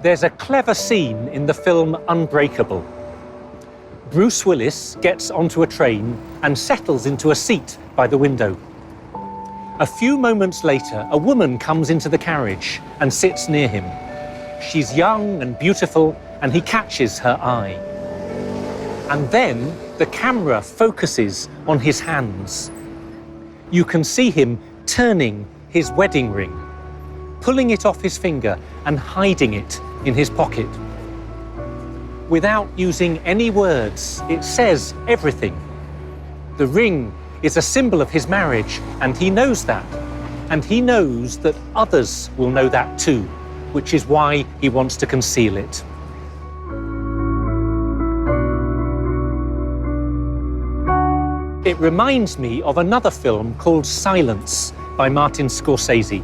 There's a clever scene in the film Unbreakable. Bruce Willis gets onto a train and settles into a seat by the window. A few moments later, a woman comes into the carriage and sits near him. She's young and beautiful, and he catches her eye. And then the camera focuses on his hands. You can see him turning his wedding ring, pulling it off his finger and hiding it in his pocket. Without using any words, it says everything. The ring is a symbol of his marriage, and he knows that. And he knows that others will know that too, which is why he wants to conceal it. It reminds me of another film called Silence by Martin Scorsese.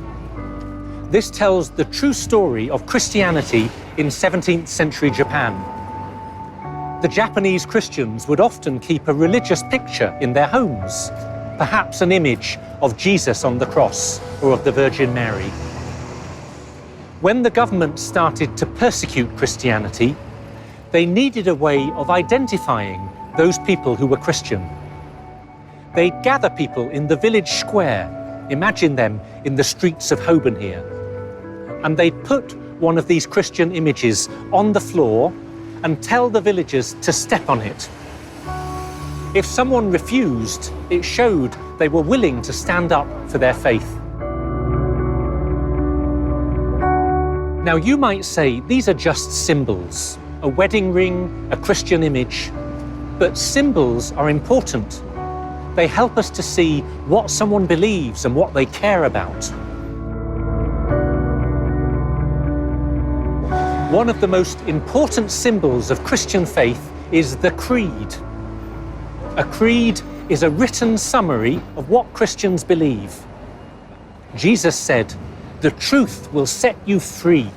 This tells the true story of Christianity in 17th century Japan. The Japanese Christians would often keep a religious picture in their homes, perhaps an image of Jesus on the cross or of the Virgin Mary. When the government started to persecute Christianity, they needed a way of identifying those people who were Christian. They'd gather people in the village square, imagine them in the streets of Holborn here, and they'd put one of these Christian images on the floor and tell the villagers to step on it. If someone refused, it showed they were willing to stand up for their faith. Now you might say these are just symbols, a wedding ring, a Christian image, but symbols are important. They help us to see what someone believes and what they care about. One of the most important symbols of Christian faith is the Creed. A creed is a written summary of what Christians believe. Jesus said, "The truth will set you free."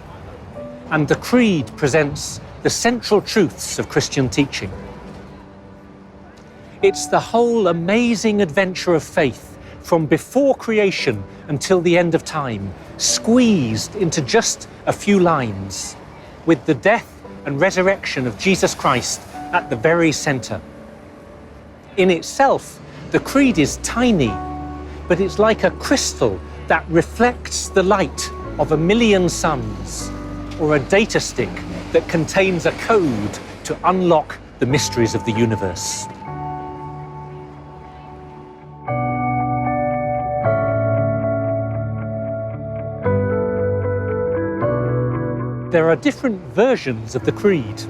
And the Creed presents the central truths of Christian teaching. It's the whole amazing adventure of faith from before creation until the end of time, squeezed into just a few lines, with the death and resurrection of Jesus Christ at the very center. In itself, the Creed is tiny, but it's like a crystal that reflects the light of a million suns, or a data stick that contains a code to unlock the mysteries of the universe. There are different versions of the Creed.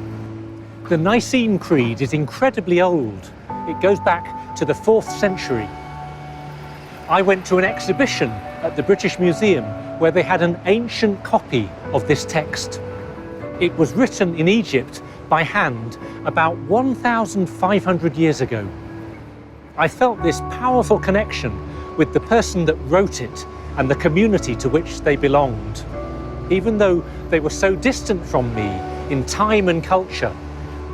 The Nicene Creed is incredibly old. It goes back to the 4th century. I went to an exhibition at the British Museum where they had an ancient copy of this text. It was written in Egypt by hand about 1,500 years ago. I felt this powerful connection with the person that wrote it and the community to which they belonged. Even though they were so distant from me in time and culture,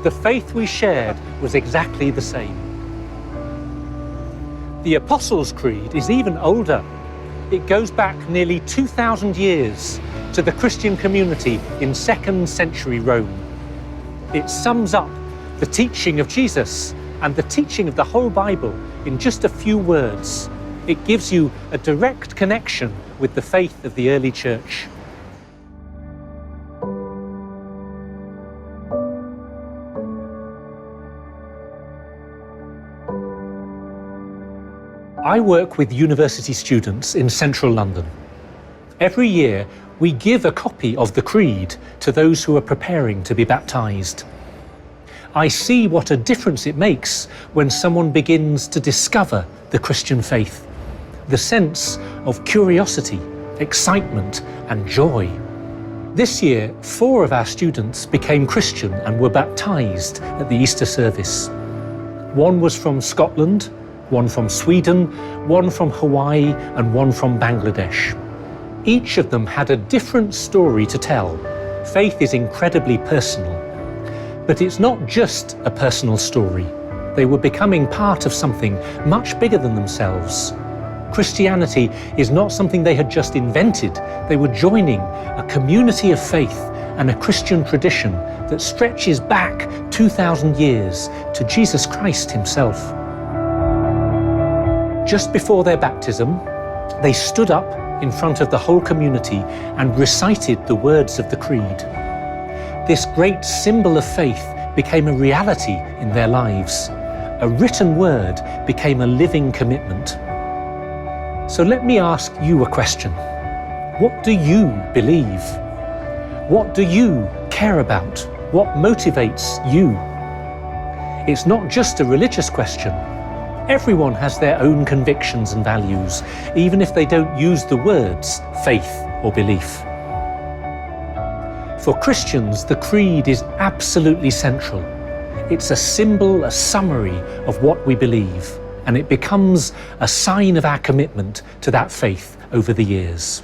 the faith we shared was exactly the same. The Apostles' Creed is even older. It goes back nearly 2,000 years to the Christian community in 2nd century Rome. It sums up the teaching of Jesus and the teaching of the whole Bible in just a few words. It gives you a direct connection with the faith of the early church. I work with university students in central London. Every year, we give a copy of the Creed to those who are preparing to be baptized. I see what a difference it makes when someone begins to discover the Christian faith, the sense of curiosity, excitement, and joy. This year, 4 of our students became Christian and were baptized at the Easter service. One was from Scotland, one from Sweden, one from Hawaii, and one from Bangladesh. Each of them had a different story to tell. Faith is incredibly personal. But it's not just a personal story. They were becoming part of something much bigger than themselves. Christianity is not something they had just invented. They were joining a community of faith and a Christian tradition that stretches back 2,000 years to Jesus Christ himself. Just before their baptism, they stood up in front of the whole community and recited the words of the Creed. This great symbol of faith became a reality in their lives. A written word became a living commitment. So let me ask you a question. What do you believe? What do you care about? What motivates you? It's not just a religious question. Everyone has their own convictions and values, even if they don't use the words faith or belief. For Christians, the Creed is absolutely central. It's a symbol, a summary of what we believe, and it becomes a sign of our commitment to that faith over the years.